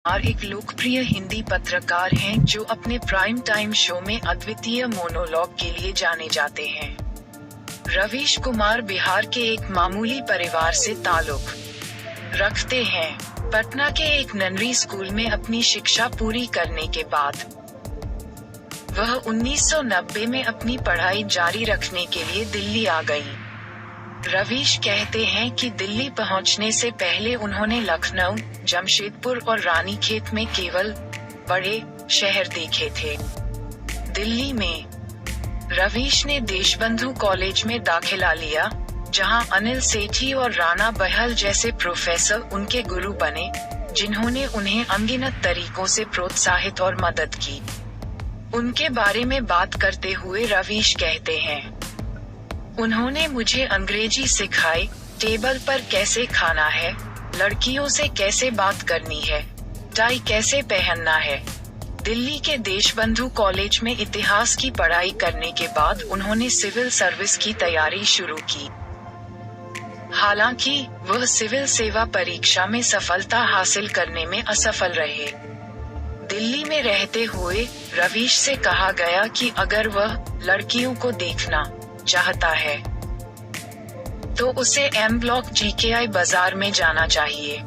कुमार एक लोकप्रिय हिंदी पत्रकार हैं जो अपने प्राइम टाइम शो में अद्वितीय मोनोलॉग के लिए जाने जाते हैं। रवीश कुमार बिहार के एक मामूली परिवार से ताल्लुक रखते हैं। पटना के एक नर्सरी स्कूल में अपनी शिक्षा पूरी करने के बाद वह 1990 में अपनी पढ़ाई जारी रखने के लिए दिल्ली आ गई। रवीश कहते हैं कि दिल्ली पहुंचने से पहले उन्होंने लखनऊ, जमशेदपुर और रानीखेत में केवल बड़े शहर देखे थे। दिल्ली में रवीश ने देशबंधु कॉलेज में दाखिला लिया, जहां अनिल सेठी और राणा बहल जैसे प्रोफेसर उनके गुरु बने, जिन्होंने उन्हें अनगिनत तरीकों से प्रोत्साहित और मदद की। उनके बारे में बात करते हुए रवीश कहते हैं, उन्होंने मुझे अंग्रेजी सिखाई, टेबल पर कैसे खाना है, लड़कियों से कैसे बात करनी है, टाई कैसे पहनना है। दिल्ली के देशबंधु कॉलेज में इतिहास की पढ़ाई करने के बाद उन्होंने सिविल सर्विस की तैयारी शुरू की। हालांकि वह सिविल सेवा परीक्षा में सफलता हासिल करने में असफल रहे। दिल्ली में रहते हुए रवीश से कहा गया कि अगर वह लड़कियों को देखना चाहता है तो उसे एम ब्लॉक GKI बाजार में जाना चाहिए।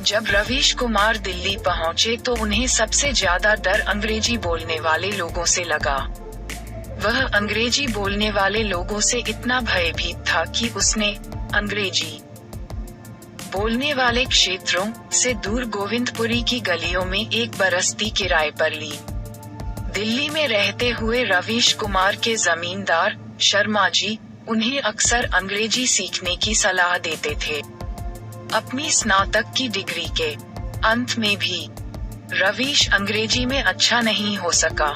जब रवीश कुमार दिल्ली पहुंचे तो उन्हें सबसे ज्यादा डर अंग्रेजी बोलने वाले लोगों से लगा। वह अंग्रेजी बोलने वाले लोगों से इतना भयभीत था कि उसने अंग्रेजी बोलने वाले क्षेत्रों से दूर गोविंदपुरी की गलियों में एक बरसती किराए पर ली। दिल्ली में रहते हुए रवीश कुमार के जमींदार शर्मा जी उन्हें अक्सर अंग्रेजी सीखने की सलाह देते थे। अपनी स्नातक की डिग्री के अंत में भी रवीश अंग्रेजी में अच्छा नहीं हो सका।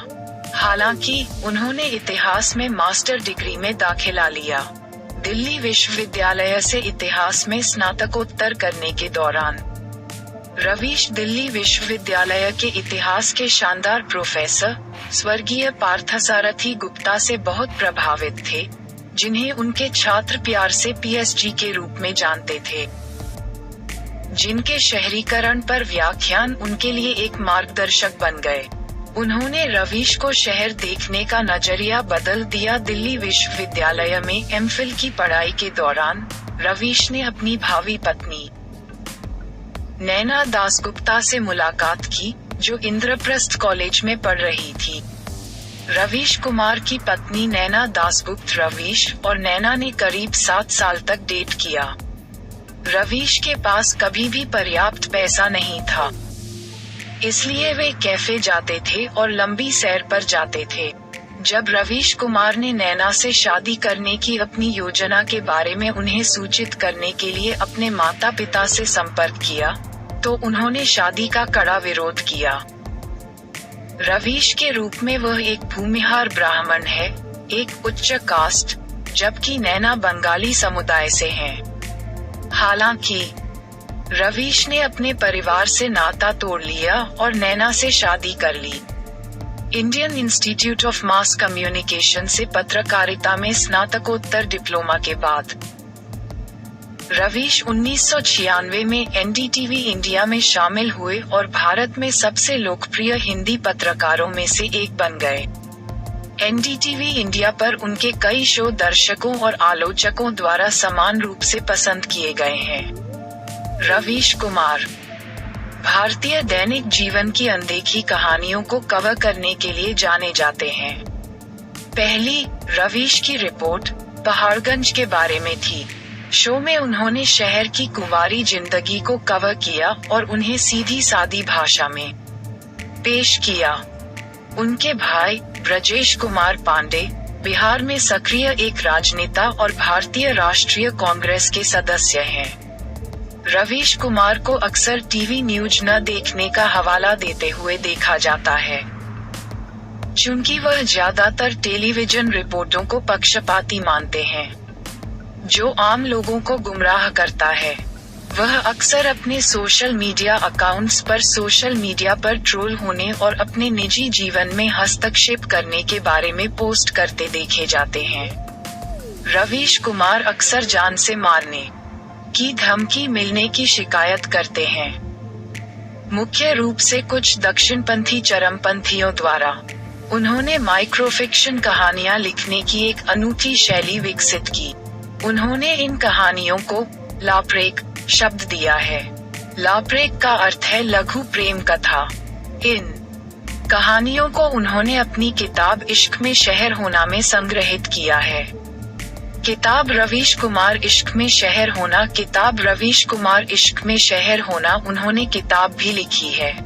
हालांकि उन्होंने इतिहास में मास्टर डिग्री में दाखिला लिया। दिल्ली विश्वविद्यालय से इतिहास में स्नातकोत्तर करने के दौरान रवीश दिल्ली विश्वविद्यालय के इतिहास के शानदार प्रोफेसर स्वर्गीय पार्थसारथी गुप्ता से बहुत प्रभावित थे, जिन्हें उनके छात्र प्यार से PSG के रूप में जानते थे, जिनके शहरीकरण पर व्याख्यान उनके लिए एक मार्गदर्शक बन गए। उन्होंने रवीश को शहर देखने का नजरिया बदल दिया। दिल्ली विश्वविद्यालय में MPhil की पढ़ाई के दौरान रवीश ने अपनी भावी पत्नी नैना दासगुप्ता से मुलाकात की, जो इंद्रप्रस्थ कॉलेज में पढ़ रही थी। रवीश कुमार की पत्नी नैना दासगुप्त रवीश और नैना ने करीब 7 साल तक डेट किया। रवीश के पास कभी भी पर्याप्त पैसा नहीं था, इसलिए वे कैफे जाते थे और लंबी सैर पर जाते थे। जब रवीश कुमार ने नैना से शादी करने की अपनी योजना के बारे में उन्हें सूचित करने के लिए अपने माता पिता से संपर्क किया, तो उन्होंने शादी का कड़ा विरोध किया। रवीश के रूप में वह एक भूमिहार ब्राह्मण है, एक उच्च कास्ट, जबकि नैना बंगाली समुदाय से हैं। हालांकि रवीश ने अपने परिवार से नाता तोड़ लिया और नैना से शादी कर ली। Indian Institute of Mass Communication से पत्रकारिता में स्नातकोत्तर डिप्लोमा के बाद रवीश 1996 में NDTV इंडिया में शामिल हुए और भारत में सबसे लोकप्रिय हिंदी पत्रकारों में से एक बन गए। NDTV इंडिया पर उनके कई शो दर्शकों और आलोचकों द्वारा समान रूप से पसंद किए गए हैं। रवीश कुमार भारतीय दैनिक जीवन की अनदेखी कहानियों को कवर करने के लिए जाने जाते हैं। पहली रवीश की रिपोर्ट पहाड़गंज के बारे में थी। शो में उन्होंने शहर की कुंवारी जिंदगी को कवर किया और उन्हें सीधी सादी भाषा में पेश किया। उनके भाई ब्रजेश कुमार पांडे बिहार में सक्रिय एक राजनेता और भारतीय राष्ट्रीय कांग्रेस के सदस्य हैं। रवीश कुमार को अक्सर टीवी न्यूज न देखने का हवाला देते हुए देखा जाता है, चूंकि वह ज्यादातर टेलीविजन रिपोर्टों को पक्षपाती मानते हैं, जो आम लोगों को गुमराह करता है। वह अक्सर अपने सोशल मीडिया अकाउंट्स पर सोशल मीडिया पर ट्रोल होने और अपने निजी जीवन में हस्तक्षेप करने के बारे में पोस्ट करते देखे जाते हैं। रवीश कुमार अक्सर जान से मारने की धमकी मिलने की शिकायत करते हैं। मुख्य रूप से कुछ दक्षिणपंथी चरमपंथियों द्वारा। उन्होंने माइक्रोफिक्शन कहानियां लिखने की एक अनूठी शैली विकसित की। उन्होंने इन कहानियों को लाप्रेक शब्द दिया है। लाप्रेक का अर्थ है लघु प्रेम कथा। इन कहानियों को उन्होंने अपनी किताब इश्क में शहर होना में संग्रहित किया है। किताब रवीश कुमार इश्क में शहर होना किताब रवीश कुमार इश्क में शहर होना उन्होंने किताब भी लिखी है।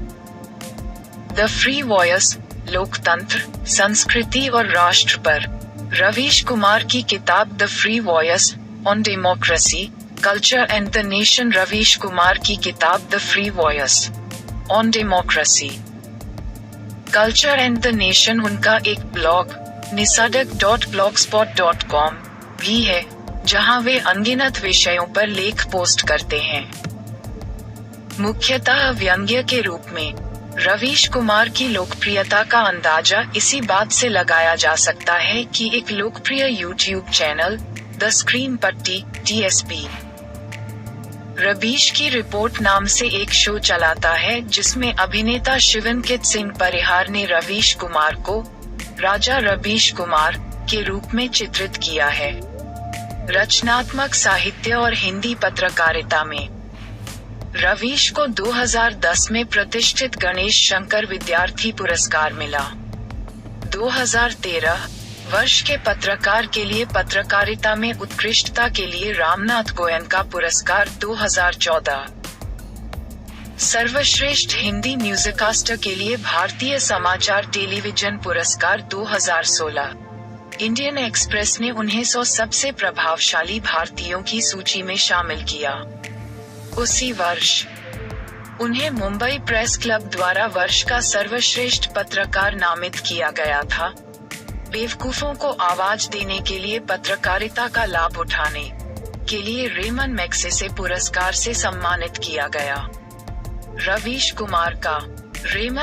द फ्री वॉयस लोकतंत्र, संस्कृति और राष्ट्र पर रवीश कुमार की किताब the free voice on democracy, culture and the nation Ravish Kumar की किताब the free voice on democracy, culture and the nation उनका एक ब्लॉग nisadak.blogspot.com भी है, जहां वे अनगिनत विषयों पर लेख पोस्ट करते हैं। मुख्यतः व्यंग्य के रूप में रवीश कुमार की लोकप्रियता का अंदाजा इसी बात से लगाया जा सकता है कि एक लोकप्रिय यूट्यूब चैनल द स्क्रीन पट्टी TSP रवीश की रिपोर्ट नाम से एक शो चलाता है, जिसमें अभिनेता शिवनकित सिंह परिहार ने रवीश कुमार को राजा रवीश कुमार के रूप में चित्रित किया है। रचनात्मक साहित्य और हिंदी पत्रकारिता में रवीश को 2010 में प्रतिष्ठित गणेश शंकर विद्यार्थी पुरस्कार मिला। 2013 वर्ष के पत्रकार के लिए पत्रकारिता में उत्कृष्टता के लिए रामनाथ गोयनका पुरस्कार 2014, सर्वश्रेष्ठ हिंदी म्यूजिकास्टर के लिए भारतीय समाचार टेलीविजन पुरस्कार 2016। इंडियन एक्सप्रेस ने उन्हें 100 सबसे प्रभावशाली भारतीयों की सूची में शामिल किया। उसी वर्ष उन्हें मुंबई प्रेस क्लब द्वारा वर्ष का सर्वश्रेष्ठ पत्रकार नामित किया गया था। बेवकूफों को आवाज देने के लिए पत्रकारिता का लाभ उठाने के लिए रेमन मैग्सेसे पुरस्कार से सम्मानित किया गया। रवीश कुमार का रेमन